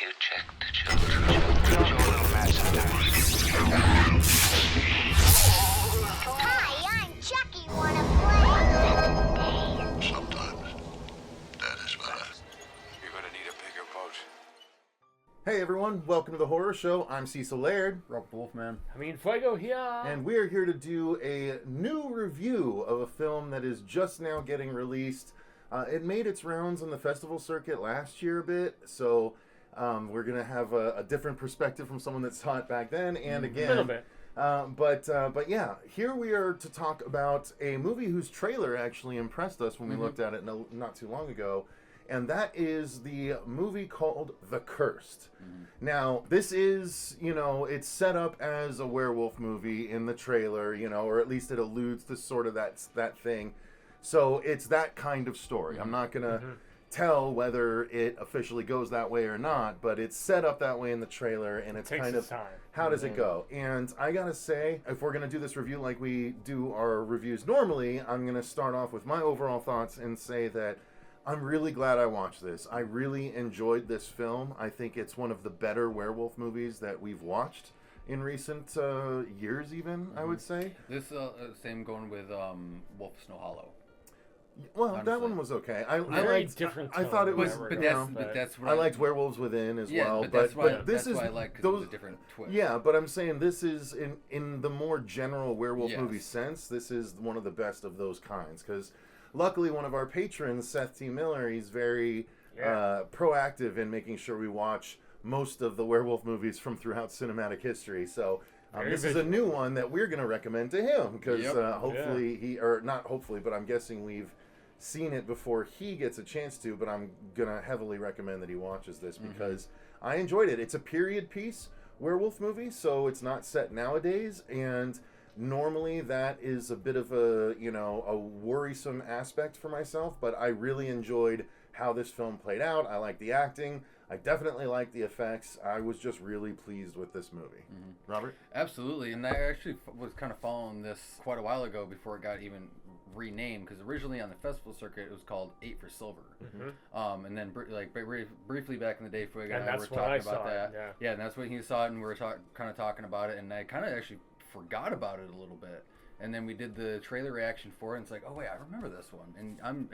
you check the children. Show a little mad sometimes. Hi, I'm Chucky. Wanna play? Sometimes. That is better. You're gonna need a bigger boat. Hey everyone, welcome to the horror show. I'm Cecil, Laird, Robert Wolfman. Fuego here. and we are here to do a new review of a film that is just now getting released. It made its rounds on the festival circuit last year a bit, so we're going to have a different perspective from someone that saw it back then and again. A little bit. But yeah, here we are to talk about a movie whose trailer actually impressed us when we looked at it not too long ago, and that is the movie called The Cursed. Now, this is, it's set up as a werewolf movie in the trailer, or at least it alludes to sort of that thing. So it's that kind of story. I'm not going to tell whether it officially goes that way or not, but it's set up that way in the trailer, and it's kind of time. how does it go? And I gotta say, if we're gonna do this review like we do our reviews normally, I'm gonna start off with my overall thoughts and say that I'm really glad I watched this. I really enjoyed this film. I think it's one of the better werewolf movies that we've watched in recent years, even, I would say. This same going with Wolf of Snow Hollow. Well, Honestly. that one was okay. I Very liked. different I thought it was. tone, But whatever, that's what I liked Werewolves Within as well. But that's why this that's is why I like because those. it was a different twist. Yeah, but I'm saying this is in the more general werewolf Yes. movie sense. This is one of the best of those kinds because luckily one of our patrons, Seth T. Miller, he's very proactive in making sure we watch most of the werewolf movies from throughout cinematic history. So this is a new one that we're going to recommend to him because hopefully he, or not hopefully, but I'm guessing we've seen it before he gets a chance to, but I'm gonna heavily recommend that he watches this because I enjoyed it. It's a period piece werewolf movie, so it's not set nowadays, and normally that is a bit of a worrisome aspect for myself, but I really enjoyed how this film played out. I like the acting. I definitely like the effects. I was just really pleased with this movie. Robert? Absolutely, and I actually was kind of following this quite a while ago before it got even renamed, because originally on the festival circuit it was called 8 for Silver, and then briefly back in the day, Fuego and I were talking about that. Yeah, and that's when he saw it, and we were kind of talking about it, and I kind of actually forgot about it a little bit. And then we did the trailer reaction for it, and it's like, oh wait, I remember this one. And I'm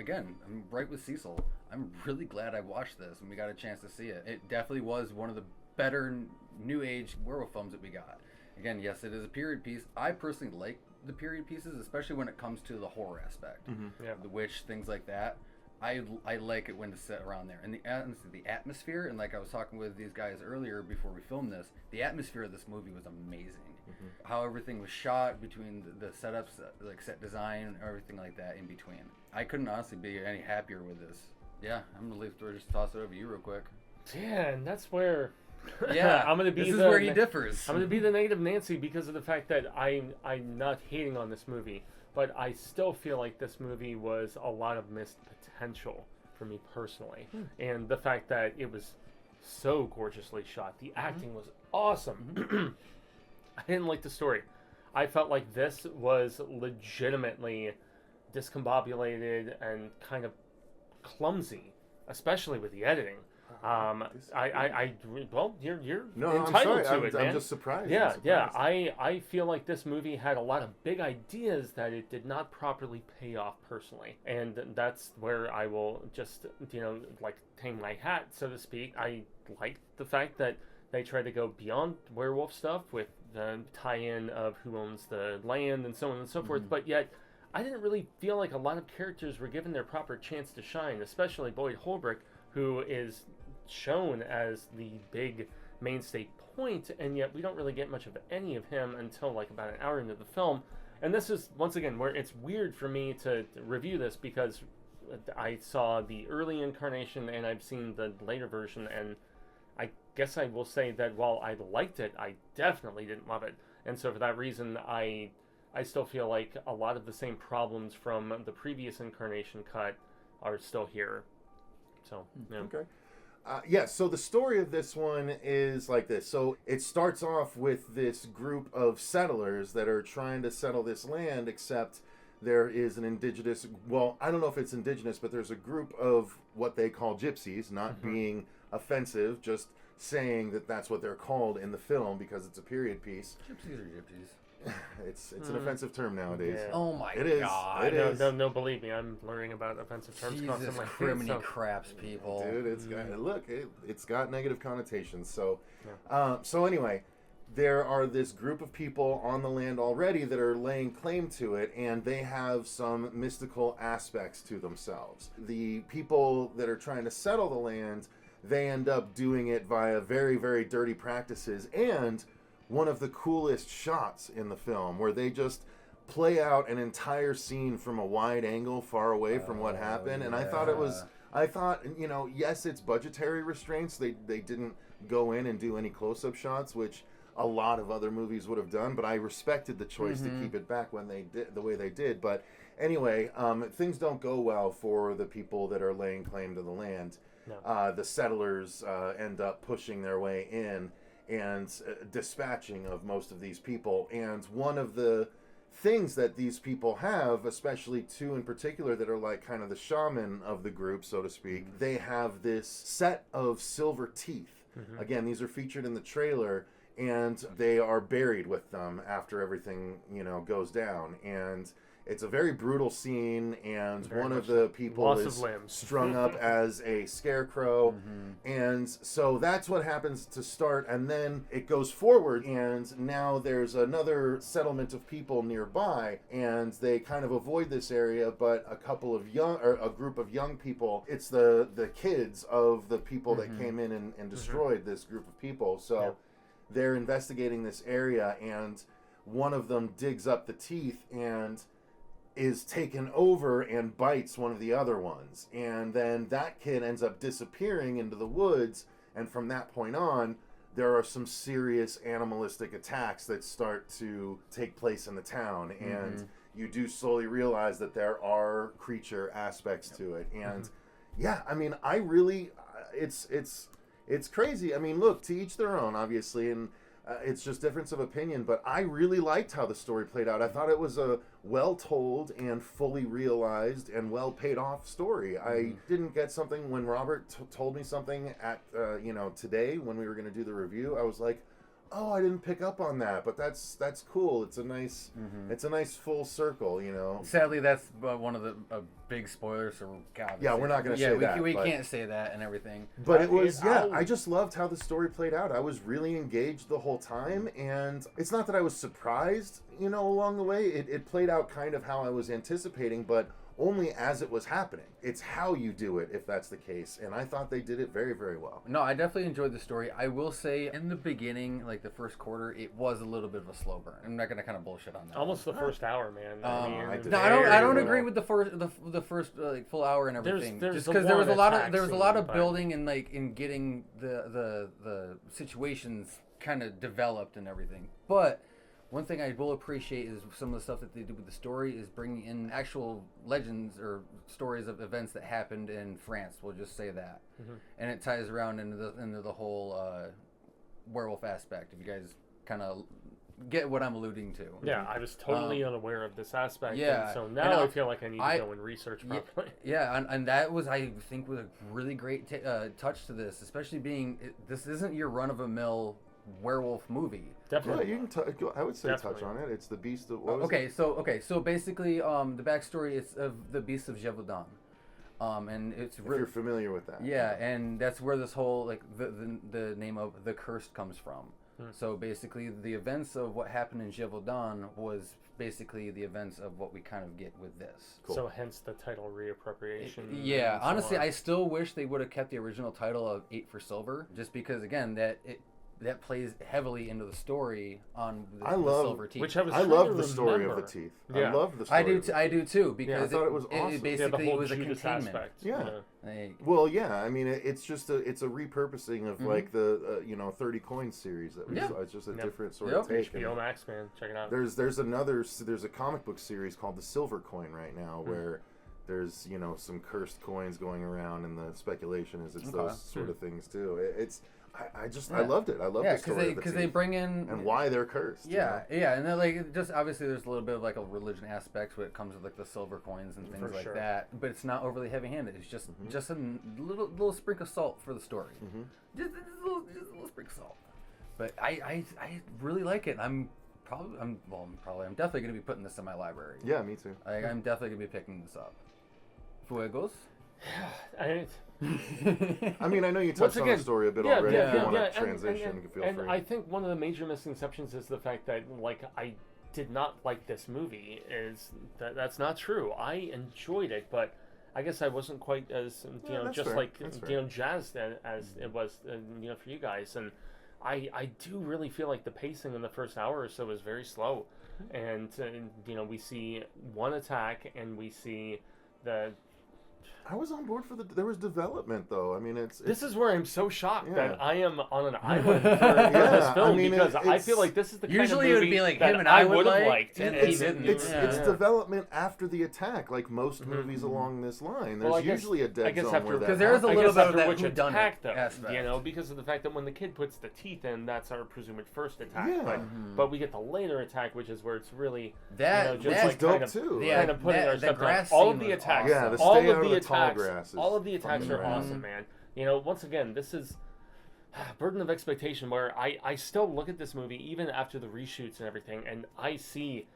right with Cecil. I'm really glad I watched this and we got a chance to see it. It definitely was one of the better new age werewolf films that we got. Again, yes, it is a period piece. I personally like the period pieces, especially when it comes to the horror aspect, the witch, things like that. I like it when it's set around there, and the atmosphere. And like I was talking with these guys earlier before we filmed this, the atmosphere of this movie was amazing. How everything was shot, between the setups, like set design, everything like that in between. I couldn't honestly be any happier with this. Yeah, I'm gonna just toss it over to you real quick. Yeah, and that's where. Yeah, I'm gonna be. This is where he differs. I'm gonna be the negative Nancy because of the fact that I'm not hating on this movie, but I still feel like this movie was a lot of missed potential for me personally, and the fact that it was so gorgeously shot, the acting was awesome. I didn't like the story. I felt like this was legitimately discombobulated and kind of clumsy, especially with the editing. Well, you're No, entitled I'm sorry. to it, man. I'm just surprised. Yeah, I'm yeah. surprised. I feel like this movie had a lot of big ideas that it did not properly pay off personally, and that's where I will just hang my hat, so to speak. I like the fact that they try to go beyond werewolf stuff with the tie-in of who owns the land and so on and so forth, but yet I didn't really feel like a lot of characters were given their proper chance to shine, especially Boyd Holbrook, who is shown as the big mainstay point, and yet we don't really get much of any of him until like about an hour into the film. And this is, once again, where it's weird for me to review this because I saw the early incarnation and I've seen the later version, and I guess I will say that while I liked it, I definitely didn't love it. And so for that reason, I still feel like a lot of the same problems from the previous incarnation cut are still here. So, yeah. Okay. So the story of this one is like this. So it starts off with this group of settlers that are trying to settle this land, except there is an indigenous, well, I don't know if it's indigenous, but there's a group of what they call gypsies, not being offensive, just saying that that's what they're called in the film because it's a period piece. Gypsies are gypsies. It's an offensive term nowadays. Yeah. Oh my It is. god. It is. No, believe me, I'm learning about offensive terms Jesus constantly. criminy So- craps, people. Dude, it's got it's got negative connotations. So, Yeah. so anyway, there are this group of people on the land already that are laying claim to it, and they have some mystical aspects to themselves. The people that are trying to settle the land, they end up doing it via very, very dirty practices, and one of the coolest shots in the film where they just play out an entire scene from a wide angle far away from what happened. And I thought, you know, yes, it's budgetary restraints. They didn't go in and do any close-up shots, which a lot of other movies would have done, but I respected the choice to keep it back when they did the way they did. But anyway, things don't go well for the people that are laying claim to the land. No. The settlers end up pushing their way in and dispatching of most of these people. And one of the things that these people have, especially two in particular that are like kind of the shaman of the group, so to speak, they have this set of silver teeth. Again, these are featured in the trailer, and they are buried with them after everything, you know, goes down. And it's a very brutal scene, and Very one of much the people loss is of limbs. strung up as a scarecrow. And so that's what happens to start, and then it goes forward, and now there's another settlement of people nearby, and they kind of avoid this area, but a group of young people, it's the kids of the people that came in and destroyed this group of people. So they're investigating this area, and one of them digs up the teeth and is taken over and bites one of the other ones. And then that kid ends up disappearing into the woods, and from that point on, there are some serious animalistic attacks that start to take place in the town. And you do slowly realize that there are creature aspects to it. And yeah, I mean, I really, it's crazy. I mean, look, to each their own, obviously, and it's just difference of opinion, but I really liked how the story played out. I thought it was a well-told and fully realized and well-paid-off story. I didn't get something when Robert told me something at, today when we were going to do the review. I was like, oh, I didn't pick up on that, but that's cool. It's a nice full circle, you know. Sadly, that's one of the big spoilers. So we're not going to say that. We can't say that and everything. But it was, I just loved how the story played out. I was really engaged the whole time, and it's not that I was surprised, you know, along the way. It played out kind of how I was anticipating, but only as it was happening. It's how you do it, if that's the case, and I thought they did it very, very well. No, I definitely enjoyed the story. I will say, in the beginning, like the first quarter, it was a little bit of a slow burn. I'm not gonna kind of bullshit on that. Almost the first hour, man. I did. No, I don't agree with the first like full hour and everything. There's just the because there was a lot of scene, building and like in getting the situations kind of developed and everything, but. One thing I will appreciate is some of the stuff that they do with the story is bringing in actual legends or stories of events that happened in France. We'll just say that, and it ties around into the whole werewolf aspect. If you guys kind of get what I'm alluding to. Yeah, I was totally unaware of this aspect. Yeah, and so now I feel like I need to go and research properly. Yeah, and that was, I think, was a really great touch to this, especially being this isn't your run-of-the-mill werewolf movie. Definitely. Yeah, you can. I would say Definitely. touch on it. It's the Beast of. So basically, the backstory is of the Beast of Gévaudan, and it's if you're familiar with that. Yeah, and that's where this whole like the name of the cursed comes from. So basically, the events of what happened in Gévaudan was basically the events of what we kind of get with this. Cool. So hence the title reappropriation. Yeah, and so honestly, on. I still wish they would have kept the original title of 8 for Silver, just because again that plays heavily into the story on the silver teeth. Which I love the story of the teeth. Yeah. I love the story. I do too because I thought it was awesome. It basically the whole was a Judas containment. aspect. Yeah. Like, Well, yeah. I mean, it's just a repurposing of like the 30 Coins series that we saw. It's just a different sort of take. HBO Max, man, check it out. There's a comic book series called The Silver Coin right now where there's some cursed coins going around, and the speculation is it's those sort of things too. I loved it. I loved the story of the because they teeth bring in and why they're cursed. Yeah, and then like just obviously there's a little bit of like a religion aspect when it comes with like the silver coins and things like that, but it's not overly heavy-handed. It's just a little sprinkle of salt for the story, just a little sprinkle of salt. But I really like it. I'm definitely gonna be putting this in my library. Yeah, me too. I'm definitely gonna be picking this up. Fuegos. I mean, I know you touched on the story a bit already. If you want to transition, feel free. I think one of the major misconceptions is the fact that, like, I did not like this movie. That's not true. I enjoyed it, but I guess I wasn't quite as, just fair. like, jazzed as it was, for you guys. And I do really feel like the pacing in the first hour or so is very slow. And, we see one attack and we see I was on board for there was development, though. I mean, this is where I'm so shocked that I am on an island for this film, because I feel like this is the kind of movie usually it would be like that him and I would would have like, liked. and And he didn't. It's development after the attack, like most movies along this line. There's usually a dead zone where that because there is a little bit of that whodunit attack, though, aspect. because of the fact that when the kid puts the teeth in, that's our presumed first attack. Yeah. But we get the later attack, which is where it's really which is dope too. Kind of putting our stuff down. All Of the attacks, all of the attacks, all of the attacks are awesome, man. Once again, this is burden of expectation, where I still look at this movie even after the reshoots and everything, and I see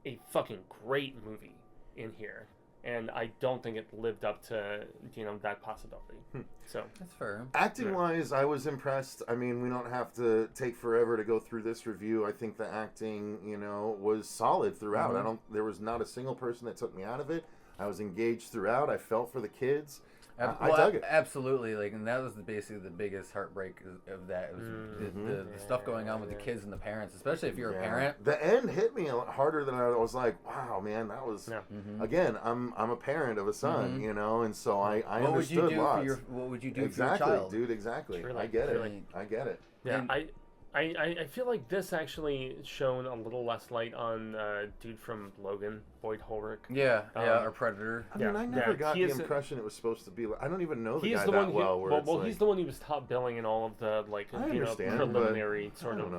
a fucking great movie in here, and I don't think it lived up to that possibility. So that's fair. Acting wise, I was impressed. I mean, we don't have to take forever to go through this review. I think the acting, was solid throughout. There was not a single person that took me out of it. I was engaged throughout. I felt for the kids. I dug it. Absolutely, like, and that was basically the biggest heartbreak of that. It was the stuff going on with the kids and the parents, especially if you're a parent. The end hit me a lot harder than I was like, wow, man, that was. Again, I'm a parent of a son, and so I understood lots. What would you do exactly, for your child, dude? Exactly. Truly, I get it. I get it. Yeah, and I feel like this actually shone a little less light on dude from Logan, Boyd Holbrook. Or Predator. I mean, I never got the impression it was supposed to be. I don't even know the guy that well. He's the one who was top billing in all of the preliminary sort of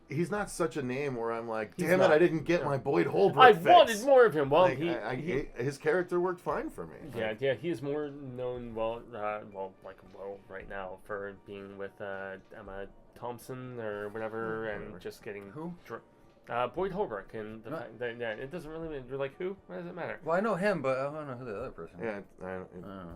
He's not such a name where I'm like, damn it, I didn't get my Boyd Holbrook. I wanted more of him. Well, his character worked fine for me. Yeah, he is more known right now for being with Emma Thompson or whatever, and just getting Boyd Holbrook, and the fact that it doesn't really matter. You're like, who? Why does it matter? Well, I know him, but I don't know who the other person is.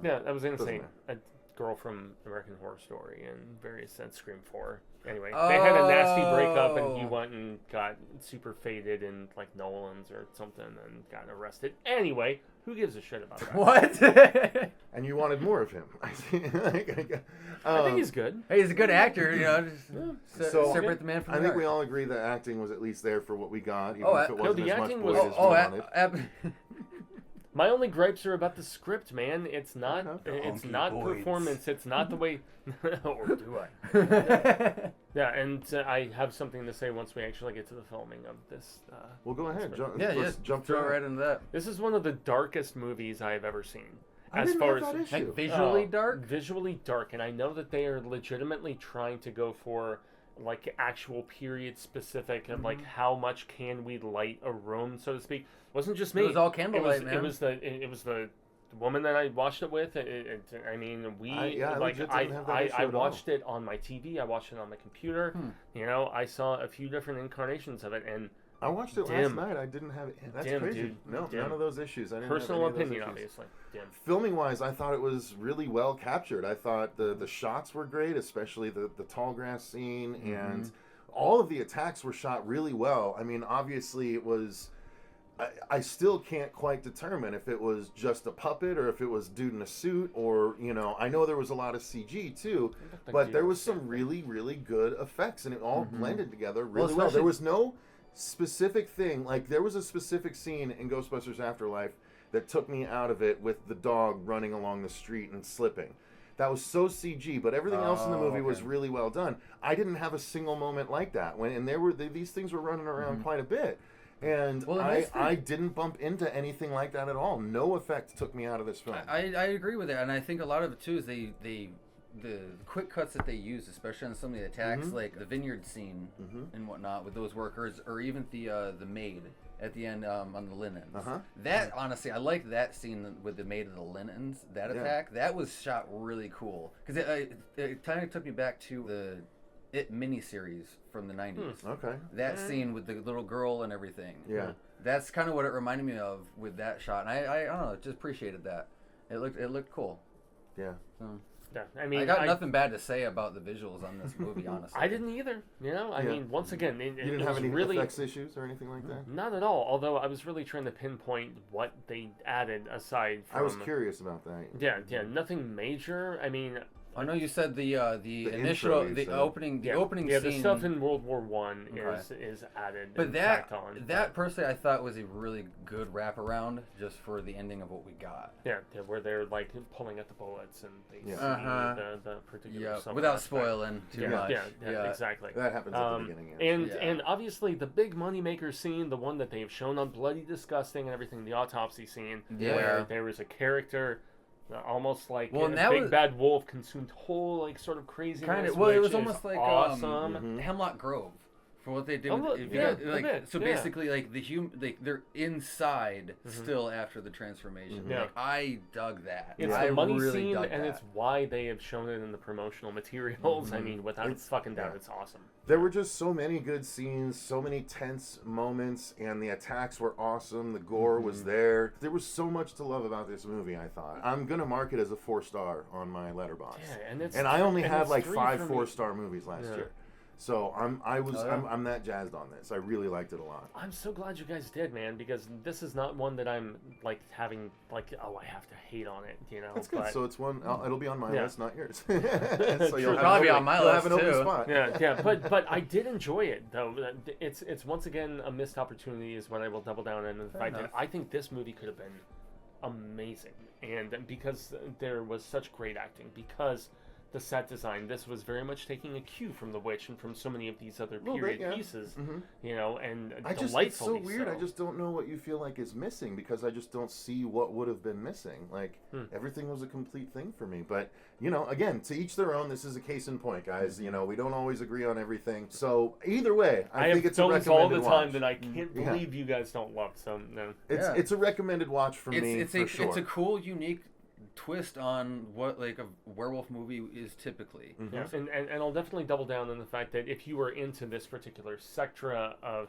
Yeah, I was gonna say a girl from American Horror Story and various Scream 4. Anyway, they had a nasty breakup, and he went and got super faded in like Nolan's or something, and got arrested. Anyway, who gives a shit about that? What? And you wanted more of him. I think he's good. Hey, he's a good actor, separate the man from the think art. we all agree the acting was at least there for what we got, even if it wasn't the as much acting Boyd was- as we wanted. My only gripes are about the script, man. It's not. It's Honky not Boyds. performance. It's not the way. Or do I? Yeah, and I have something to say once we actually get to the filming of this. Well, go ahead. Let's jump right into that. This is one of the darkest movies I have ever seen. Like visually dark. Visually dark, and I know that they are legitimately trying to go for like actual period specific and like how much can we light a room, so to speak. It wasn't just me. It was all candlelight, man. It was the woman that I watched it with. I mean, I watched it on my TV. I watched it on my computer. I saw a few different incarnations of it, and I watched it last night. I didn't have it. That's crazy. Dude. No, none of those issues. I didn't Personal have any opinion, of those issues. obviously. Filming wise, I thought it was really well captured. I thought the shots were great, especially the tall grass scene, and all of the attacks were shot really well. I mean, obviously it was. I still can't quite determine if it was just a puppet or if it was dude in a suit, or I know there was a lot of CG too, but there was some really, really good effects, and it all blended together really well. There was no specific thing, like there was a specific scene in Ghostbusters Afterlife that took me out of it with the dog running along the street and slipping. That was so CG, but everything else in the movie was really well done. I didn't have a single moment like that, these things were running around quite a bit. And I didn't bump into anything like that at all. No effect took me out of this film. I agree with that, and I think a lot of it too is they the quick cuts that they use, especially on some of the attacks, like the vineyard scene and whatnot with those workers, or even the maid at the end on the linens. That honestly, I like that scene with the maid of the linens. That attack, that was shot really cool because it kind of took me back to the It miniseries from the 90s. Okay. That scene with the little girl and everything. Yeah. That's kind of what it reminded me of with that shot, and I don't know, just appreciated that. It looked cool. Yeah. So. Yeah, I mean, I got nothing bad to say about the visuals on this movie, honestly. I didn't either. You know, I mean, once again, you didn't have any really effects issues or anything like that? Not at all. Although I was really trying to pinpoint what they added aside from. I was curious about that. Yeah, nothing major. I mean, I know you said the intro, opening scene. the stuff in World War One is added. But and that tacked on, that personally I thought was a really good wraparound just for the ending of what we got. Yeah, where they're like pulling at the bullets and they see the particular without aspect. spoiling too much. Yeah, exactly. That happens at the beginning. And obviously the big moneymaker scene, the one that they've shown on Bloody Disgusting and everything, the autopsy scene, where there was a character. Almost like Bad Wolf consumed whole like sort of craziness. Kind of. Well, it was almost like awesome. Hemlock Grove for what they did. So yeah. basically, like they're inside still after the transformation. Yeah. Like, I dug that. It's I the money really scene, dug and that. it's why they have shown it in the promotional materials. I mean, without its fucking doubt, it's awesome. There were just so many good scenes, so many tense moments, and the attacks were awesome. The gore was there. There was so much to love about this movie, I thought. I'm going to mark it as a 4-star on my letterbox. Yeah, and I only had like 5 4-star movies last year. So I'm that jazzed on this. I really liked it a lot. I'm so glad you guys did, man, because this is not one that I'm like having like I have to hate on it, you know. That's good. So it's one. It'll be on my list, not yours. So you'll probably be on my list have an open too. spot. Yeah. But I did enjoy it though. It's once again a missed opportunity is what I will double down on the fact that I think this movie could have been amazing, and because there was such great acting, because the set design, this was very much taking a cue from The Witch and from so many of these other period pieces, you know, and it's so weird. I just don't know what you feel like is missing because I just don't see what would have been missing. Like everything was a complete thing for me. But you know, again, to each their own. This is a case in point, guys. You know, we don't always agree on everything. So either way, I think it's a recommended all the time watch. that I can't believe you guys don't love. So no, it's a recommended watch for me. For sure. It's a cool, unique twist on what like a werewolf movie is typically. Yes, and I'll definitely double down on the fact that if you were into this particular sector of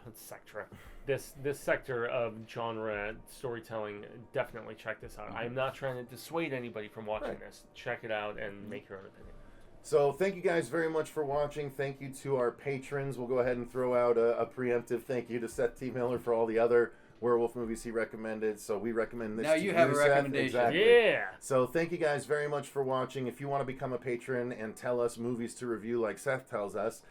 genre storytelling, definitely check this out. I'm not trying to dissuade anybody from watching this. Check it out and make your own opinion. So thank you guys very much for watching. Thank you to our patrons. We'll go ahead and throw out a preemptive thank you to Seth T. Miller for all the other werewolf movies he recommended. So we recommend this. Now you have a recommendation. Exactly. Yeah. So thank you guys very much for watching. If you want to become a patron and tell us movies to review like Seth tells us,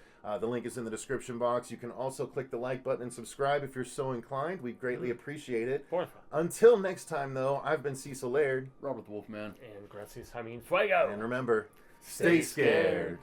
the link is in the description box. You can also click the like button and subscribe if you're so inclined. We'd greatly appreciate it. Until next time, though, I've been Cecil Laird. Robert the Wolfman. And gracias, Jaime. Fuego. And remember, stay scared.